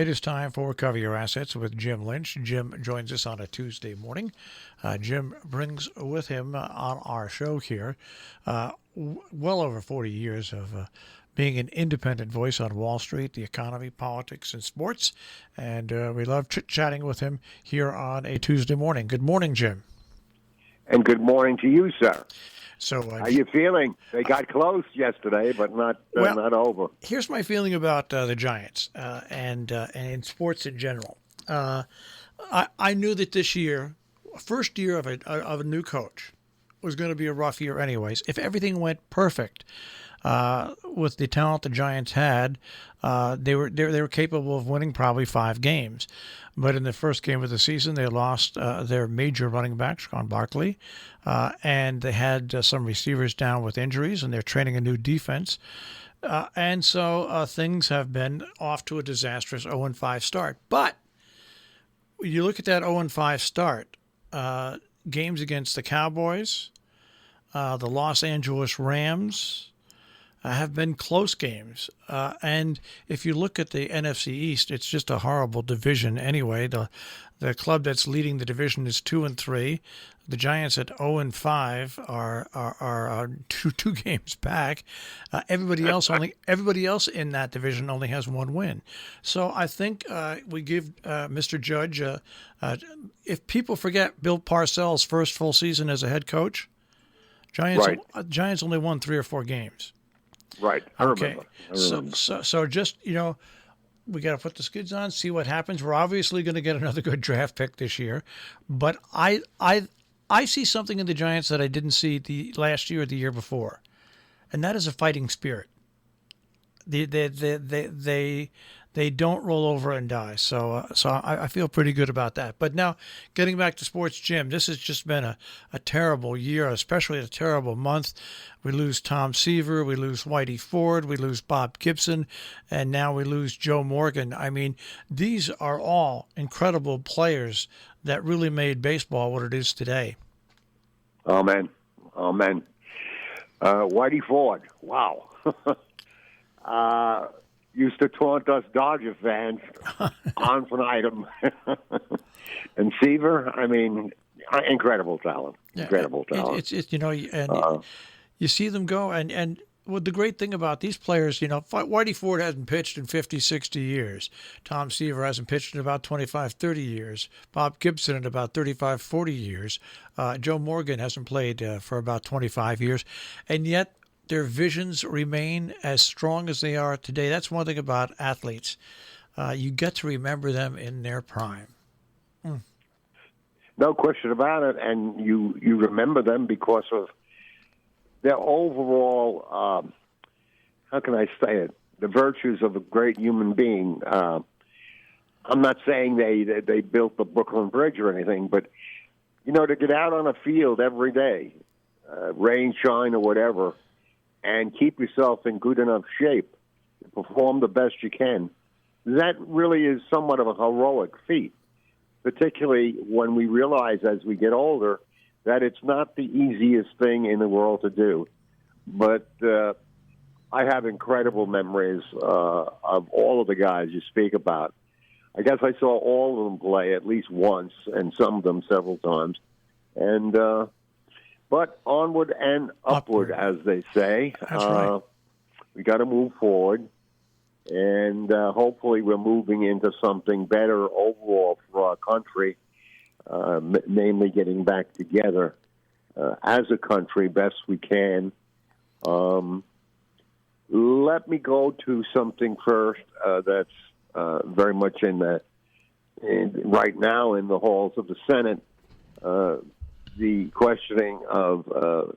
It is time for Cover Your Assets with Jim Lynch. Jim joins us on a Tuesday morning. Jim brings with him on our show here well over 40 years of being an independent voice on Wall Street, the economy, politics, and sports. And we love chit-chatting with him here on a Tuesday morning. Good morning, Jim. And good morning to you, sir. So, how you feeling? They got close yesterday, but not over. Here's my feeling about the Giants and in sports in general. I knew that this year, first year of a new coach, was going to be a rough year, anyways. If everything went perfect with the talent the Giants had, they were capable of winning probably 5 games. But in the first game of the season, they lost their major running back, Sean Barkley, and they had some receivers down with injuries, and they're training a new defense. And so things have been off to a disastrous 0-5 start. But you look at that 0-5 start, games against the Cowboys, the Los Angeles Rams, have been close games. And if you look at the NFC East, it's just a horrible division anyway. The club that's leading the division is 2-3. The Giants at 0-5 are two games back. Everybody else in that division only has 1 win. So I think we give Mr. Judge, if people forget Bill Parcells' first full season as a head coach, Giants only won 3 or 4 games. Right. I remember. So just, we got to put the skids on, see what happens. We're obviously going to get another good draft pick this year. But I see something in the Giants that I didn't see the last year or the year before, and that is a fighting spirit. They don't roll over and die. So I feel pretty good about that. But now, getting back to sports, Jim, this has just been a terrible year, especially a terrible month. We lose Tom Seaver, we lose Whitey Ford, we lose Bob Gibson, and now we lose Joe Morgan. I mean, these are all incredible players that really made baseball what it is today. Amen. Whitey Ford, wow. Used to taunt us Dodger fans on infinitum. And Seaver, I mean, incredible talent. Incredible talent. It's you see them go, and well, the great thing about these players, Whitey Ford hasn't pitched in 50, 60 years. Tom Seaver hasn't pitched in about 25, 30 years. Bob Gibson in about 35, 40 years. Joe Morgan hasn't played for about 25 years. And yet their visions remain as strong as they are today. That's one thing about athletes. You get to remember them in their prime. No question about it. And you remember them because of their overall, how can I say it, the virtues of a great human being. I'm not saying they built the Brooklyn Bridge or anything, but, to get out on a field every day, rain, shine, or whatever, and keep yourself in good enough shape to perform the best you can, that really is somewhat of a heroic feat, particularly when we realize as we get older that it's not the easiest thing in the world to do. But I have incredible memories of all of the guys you speak about. I guess I saw all of them play at least once, and some of them several times. And but onward and upward, as they say. That's right. We got to move forward, and hopefully we're moving into something better overall for our country. Namely getting back together as a country best we can. Let me go to something first that's very much right now in the halls of the Senate, the questioning of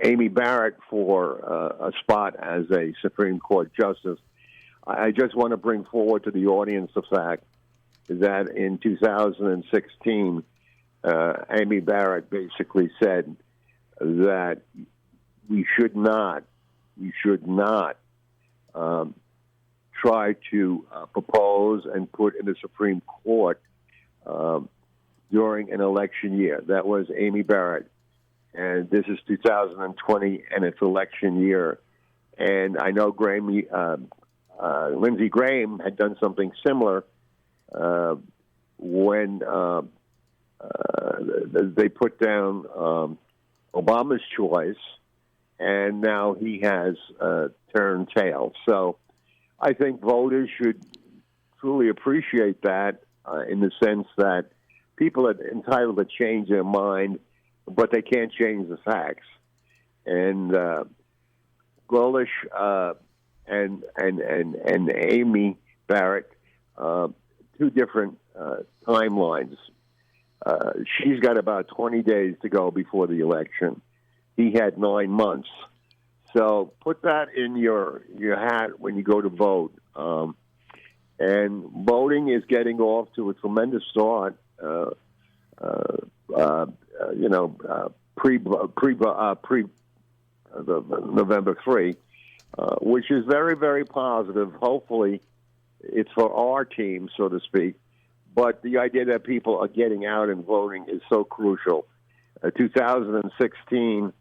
Amy Barrett for a spot as a Supreme Court justice. I just want to bring forward to the audience the fact that in 2016, Amy Barrett basically said that we should not try to propose and put in the Supreme Court during an election year. That was Amy Barrett. And this is 2020, and it's election year. And I know Lindsey Graham had done something similar when they put down Obama's choice, and now he has turned tail. So I think voters should truly appreciate that in the sense that people are entitled to change their mind, but they can't change the facts. And Golish and Amy Barrett, two different timelines. She's got about 20 days to go before the election. He had 9 months. So put that in your hat when you go to vote. And voting is getting off to a tremendous start. Pre November 3, which is very, very positive. Hopefully, it's for our team, so to speak. But the idea that people are getting out and voting is so crucial. 2016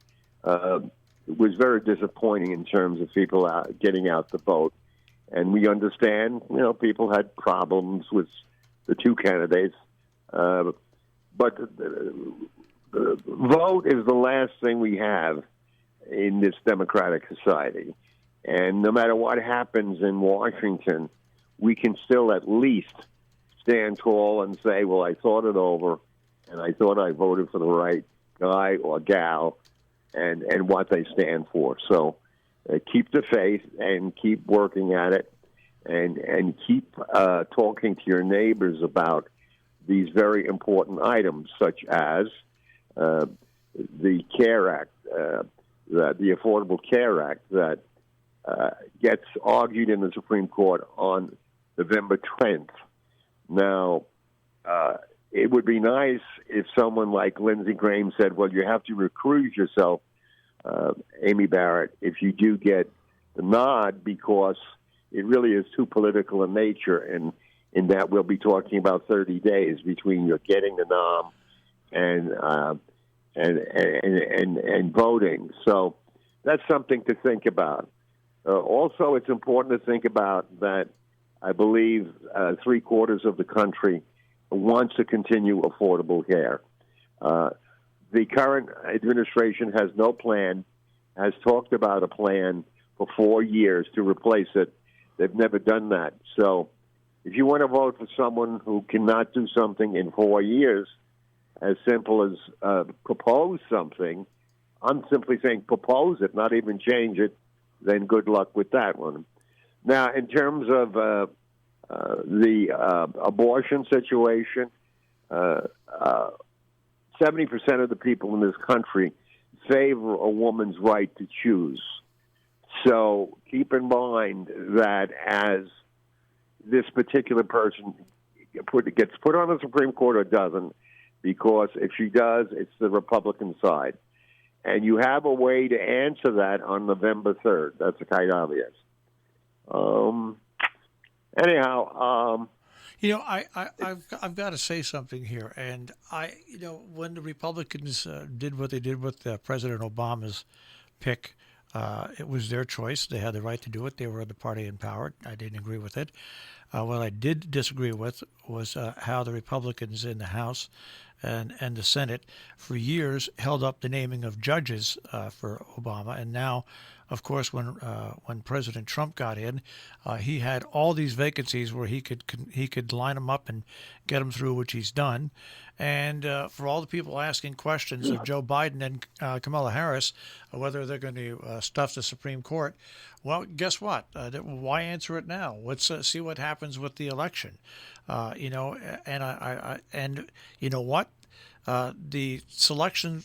was very disappointing in terms of people getting out to vote. And we understand, people had problems with the two candidates. But the vote is the last thing we have in this democratic society. And no matter what happens in Washington, we can still at least stand tall and say, well, I thought it over, and I thought I voted for the right guy or gal and what they stand for. So keep the faith and keep working at it and keep talking to your neighbors about these very important items, such as the CARE Act, the Affordable Care Act that gets argued in the Supreme Court on November 10th. Now, it would be nice if someone like Lindsey Graham said, well, you have to recuse yourself, Amy Barrett, if you do get the nod, because it really is too political in nature, and in that we'll be talking about 30 days between your getting the nom and voting. So that's something to think about. Also, it's important to think about that I believe 3/4 of the country wants to continue affordable care. The current administration has no plan, has talked about a plan for 4 years to replace it. They've never done that. So if you want to vote for someone who cannot do something in 4 years, as simple as propose something, I'm simply saying propose it, not even change it, then good luck with that one. Now, in terms of the abortion situation, 70% of the people in this country favor a woman's right to choose. So keep in mind that as this particular person gets put on the Supreme Court or doesn't, because if she does, it's the Republican side. And you have a way to answer that on November 3rd. That's quite obvious. Anyhow, I've got to say something here, and when the Republicans did what they did with President Obama's pick, it was their choice. They had the right to do it. They were the party in power. I didn't agree with it. What I did disagree with was how the Republicans in the House and the Senate for years held up the naming of judges for Obama, and now, of course, when President Trump got in, he had all these vacancies where he could line them up and get them through, which he's done. And for all the people asking questions of Joe Biden and Kamala Harris, whether they're going to stuff the Supreme Court, well, guess what? Why answer it now? Let's see what happens with the election. And you know what? The selection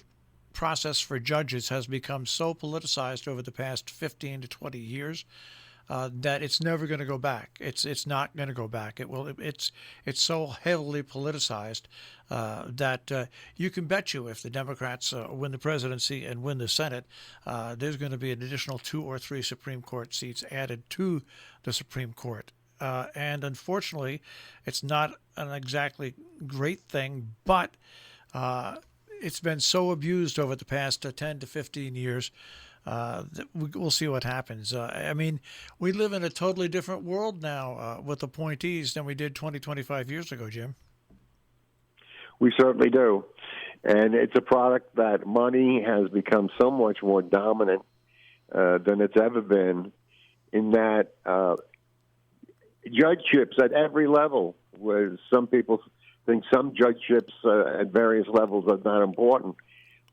process for judges has become so politicized over the past 15 to 20 years that it's never going to go back. It's not going to go back. It's so heavily politicized that you can bet you if the Democrats win the presidency and win the Senate, there's going to be an additional 2 or 3 Supreme Court seats added to the Supreme Court. And unfortunately, it's not an exactly great thing, but it's been so abused over the past 10 to 15 years We'll see what happens. I mean, we live in a totally different world now with appointees than we did 20, 25 years ago, Jim. We certainly do. And it's a product that money has become so much more dominant than it's ever been, in that judgeships at every level, where some people think some judgeships at various levels are not important,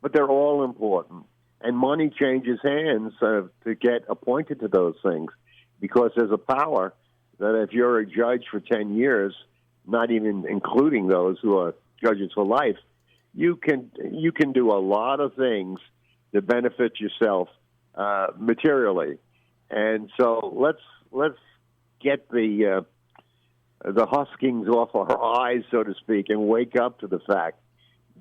but they're all important. And money changes hands to get appointed to those things, because there's a power that if you're a judge for 10 years, not even including those who are judges for life, you can do a lot of things to benefit yourself materially. And so let's get the huskings off our eyes, so to speak, and wake up to the fact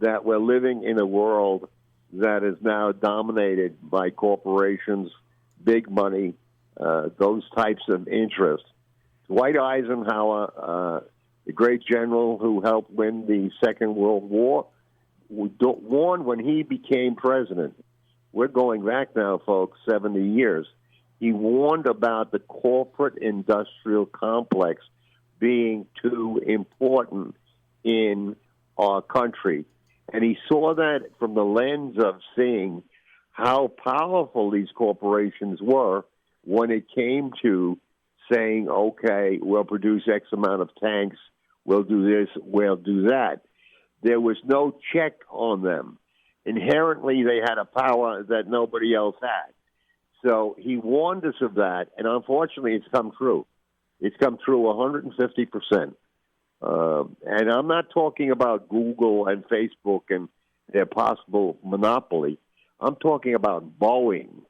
that we're living in a world that is now dominated by corporations, big money, those types of interests. Dwight Eisenhower, the great general who helped win the Second World War, warned when he became president. We're going back now, folks, 70 years. He warned about the corporate industrial complex being too important in our country. And he saw that from the lens of seeing how powerful these corporations were when it came to saying, okay, we'll produce X amount of tanks, we'll do this, we'll do that. There was no check on them. Inherently, they had a power that nobody else had. So he warned us of that, and unfortunately, it's come true. It's come true 150%. And I'm not talking about Google and Facebook and their possible monopoly. I'm talking about Boeing,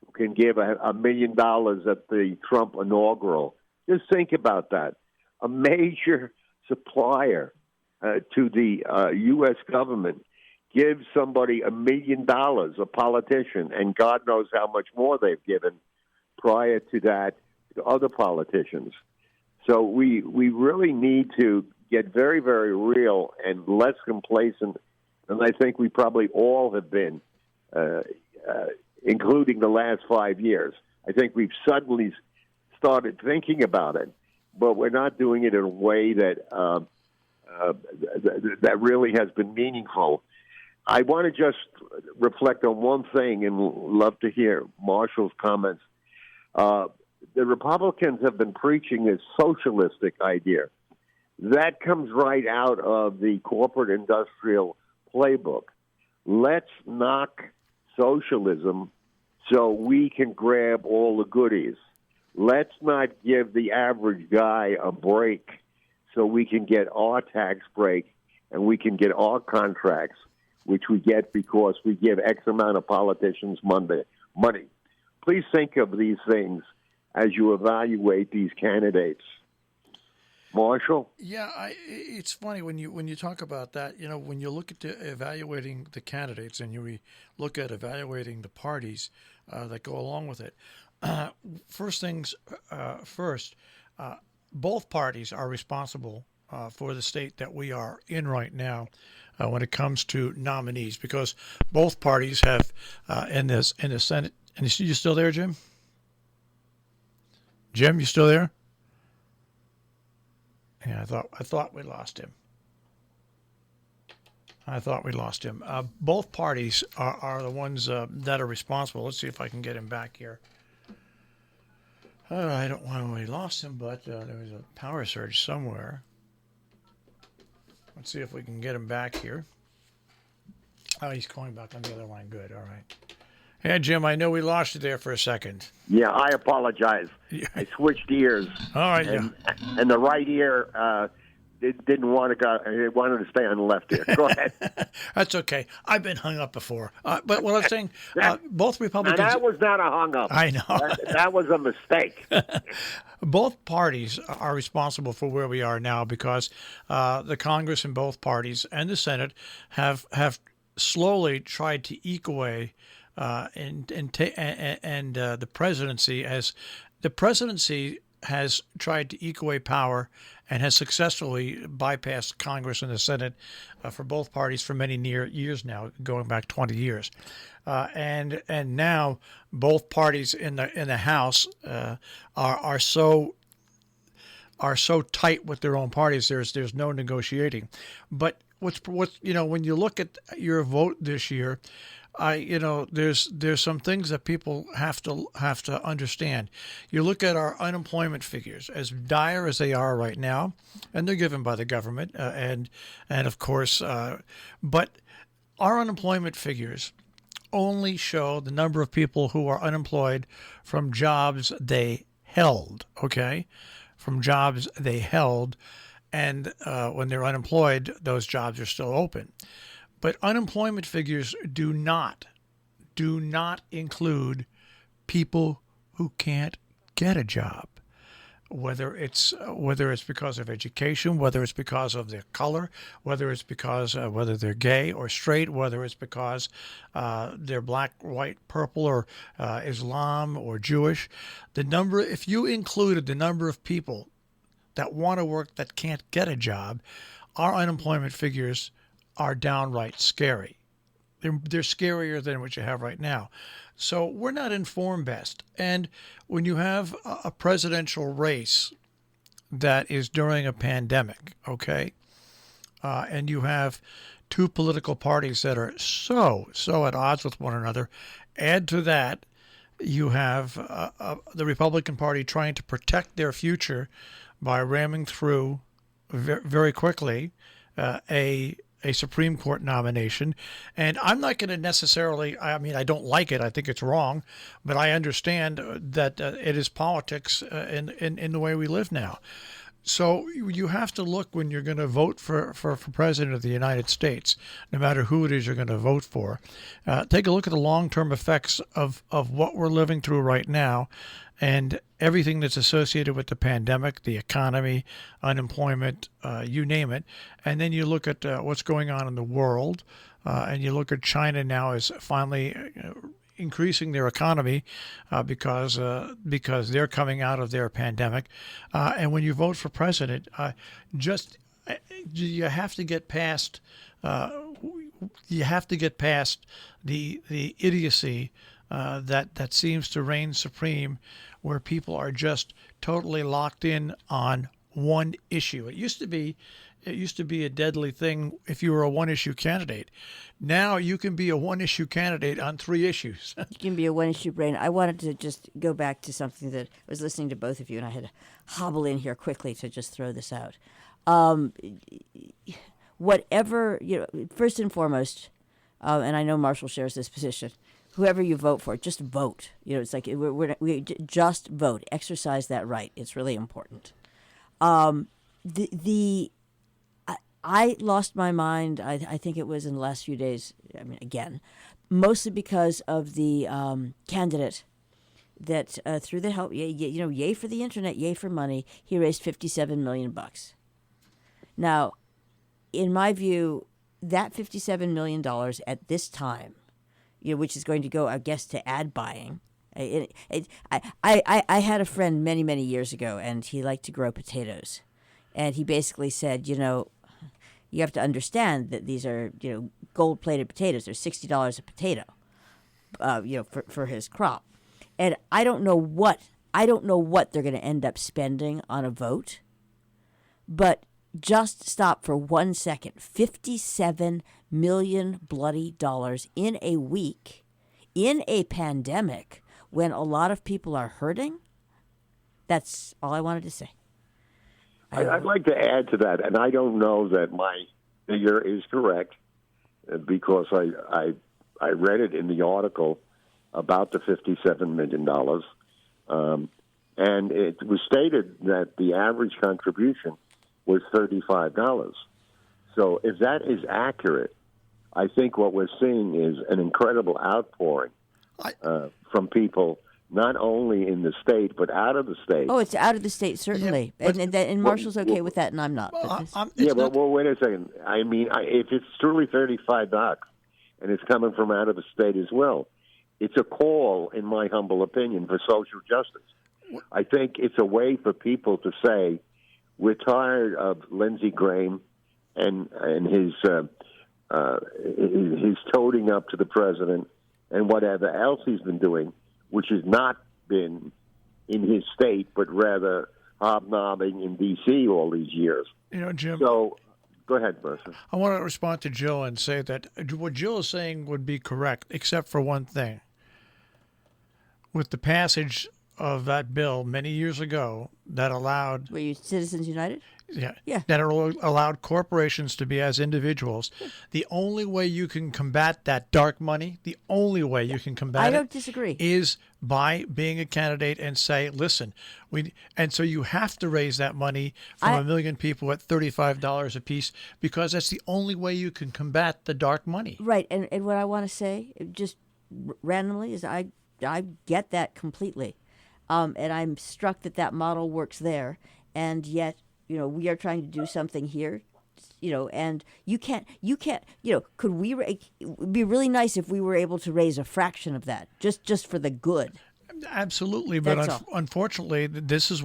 who can give $1 million at the Trump inaugural. Just think about that. A major supplier to the U.S. government gives somebody $1 million, a politician, and God knows how much more they've given prior to that to other politicians. So we really need to get very, very real and less complacent, and I think we probably all have been, including the last 5 years. I think we've suddenly started thinking about it, but we're not doing it in a way that that really has been meaningful. I want to just reflect on one thing and love to hear Marshall's comments. The Republicans have been preaching this socialistic idea. That comes right out of the corporate industrial playbook. Let's knock socialism so we can grab all the goodies. Let's not give the average guy a break so we can get our tax break and we can get our contracts, which we get because we give X amount of politicians money. Please think of these things as you evaluate these candidates. Marshall? Yeah, it's funny when you talk about that. You know, when you look at evaluating the candidates and you look at evaluating the parties that go along with it. First things first, both parties are responsible for the state that we are in right now when it comes to nominees, because both parties have in the Senate. And you still there, Jim? Jim, you still there? Yeah, I thought we lost him. Both parties are the ones that are responsible. Let's see if I can get him back here. I don't know why we lost him, but there was a power surge somewhere. Let's see if we can get him back here. Oh, he's calling back on the other line. Good. All right. Yeah, Jim, I know we lost you there for a second. Yeah, I apologize. I switched ears. All right. And the right ear didn't want to go. It wanted to stay on the left ear. Go ahead. That's okay. I've been hung up before. But what I'm saying, both Republicans. Now that was not a hung up. I know. That was a mistake. Both parties are responsible for where we are now because the Congress in both parties and the Senate have slowly tried to eke away and the presidency, as the presidency has tried to eke away power and has successfully bypassed Congress and the Senate for both parties for many years now, going back 20 years. And now both parties in the House are so tight with their own parties. There's no negotiating. But what's when you look at your vote this year, there's some things that people have to understand. You look at our unemployment figures, as dire as they are right now, and they're given by the government, and of course, but our unemployment figures only show the number of people who are unemployed from jobs they held. Okay, from jobs they held, and when they're unemployed, those jobs are still open. But unemployment figures do not include people who can't get a job, whether it's because of education, whether it's because of their color, whether it's because whether they're gay or straight, whether it's because they're black, white, purple, or Islam or Jewish. If you included the number of people that want to work that can't get a job, our unemployment figures are downright scary. They're scarier than what you have right now. So we're not informed best. And when you have a presidential race that is during a pandemic, okay, and you have two political parties that are so at odds with one another, add to that, you have the Republican Party trying to protect their future by ramming through very quickly a Supreme Court nomination. And I'm not going to necessarily, I don't like it. I think it's wrong, but I understand that it is politics in the way we live now. So you have to look when you're going to vote for president of the United States, no matter who it is you're going to vote for. Take a look at the long-term effects of what we're living through right now and everything that's associated with the pandemic, the economy, unemployment, you name it. And then you look at what's going on in the world, and you look at China now as finally increasing their economy because they're coming out of their pandemic. And when you vote for president, you have to get past the idiocy that seems to reign supreme, where people are just totally locked in on one issue. It used to be a deadly thing if you were a one-issue candidate. Now you can be a one-issue candidate on three issues. You can be a one-issue brain. I wanted to just go back to something that I was listening to both of you, and I had to hobble in here quickly to just throw this out. Whatever, first and foremost, and I know Marshall shares this position, whoever you vote for, just vote. It's like we just vote. Exercise that right. It's really important. I lost my mind. I think it was in the last few days. Again, mostly because of the candidate that through the help, yay for the internet, yay for money. He raised $57 million. Now, in my view, that $57 million at this time, which is going to go, I guess, to ad buying. I had a friend many, many years ago, and he liked to grow potatoes. And he basically said, you have to understand that these are, gold-plated potatoes. They're $60 a potato, for his crop. And I don't know what they're going to end up spending on a vote, but just stop for 1 second. $57 million bloody dollars in a week, in a pandemic, when a lot of people are hurting. That's all I wanted to say. I'd like to add to that, and I don't know that my figure is correct because I read it in the article about the $57 million, and it was stated that the average contribution was $35. So if that is accurate, I think what we're seeing is an incredible outpouring from people, not only in the state, but out of the state. Oh, it's out of the state, certainly. Yeah, and Marshall's okay with that, and I'm not. Well, wait a second. If it's truly $35 and it's coming from out of the state as well, it's a call, in my humble opinion, for social justice. I think it's a way for people to say, we're tired of Lindsey Graham and his toting up to the president and whatever else he's been doing, which has not been in his state, but rather hobnobbing in D.C. all these years. Jim. So, go ahead, Mercer. I want to respond to Jill and say that what Jill is saying would be correct, except for one thing. With the passage of that bill many years ago that allowed... Were you Citizens United? Yeah. That allowed corporations to be as individuals. The only way you can combat that dark money, the only way you can combat I don't disagree. is by being a candidate and say, listen, and so you have to raise that money from a million people at $35 a piece, because that's the only way you can combat the dark money. Right. And what I want to say, just randomly, is I get that completely. And I'm struck that model works there. And yet, we are trying to do something here, and you can't, could we, it would be really nice if we were able to raise a fraction of that, just for the good. Absolutely. But unfortunately, this is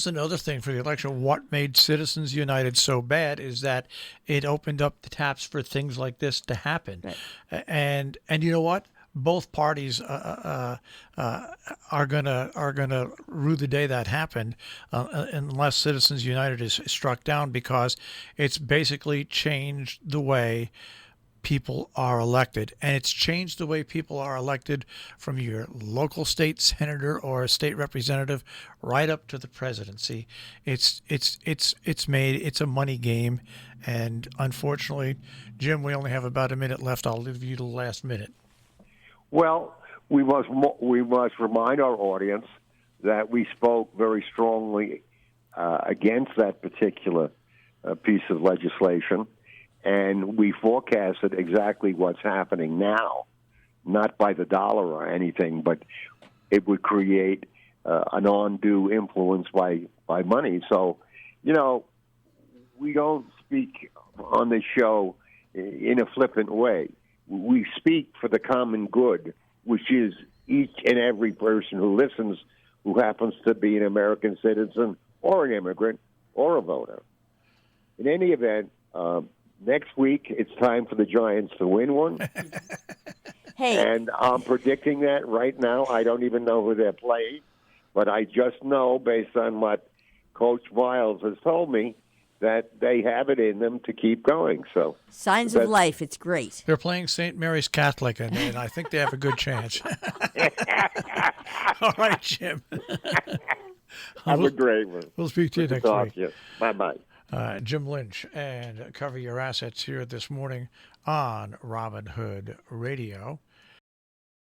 another thing for the election. What made Citizens United so bad is that it opened up the taps for things like this to happen. Right. And you know what? Both parties are gonna rue the day that happened, unless Citizens United is struck down, because it's basically changed the way people are elected, and it's changed the way people are elected from your local state senator or state representative right up to the presidency. It's a money game, and unfortunately, Jim, we only have about a minute left. I'll leave you the last minute. Well, we must remind our audience that we spoke very strongly against that particular piece of legislation, and we forecasted exactly what's happening now, not by the dollar or anything, but it would create an undue influence by money. So, we don't speak on this show in a flippant way. We speak for the common good, which is each and every person who listens who happens to be an American citizen or an immigrant or a voter. In any event, next week it's time for the Giants to win one. Hey. And I'm predicting that right now. I don't even know who they're playing, but I just know, based on what Coach Miles has told me, that they have it in them to keep going. So signs of life. It's great. They're playing St. Mary's Catholic, and I think they have a good chance. All right, Jim. Have a great one. We'll speak to you next week. Bye-bye. Jim Lynch, and Cover Your Assets here this morning on Robin Hood Radio.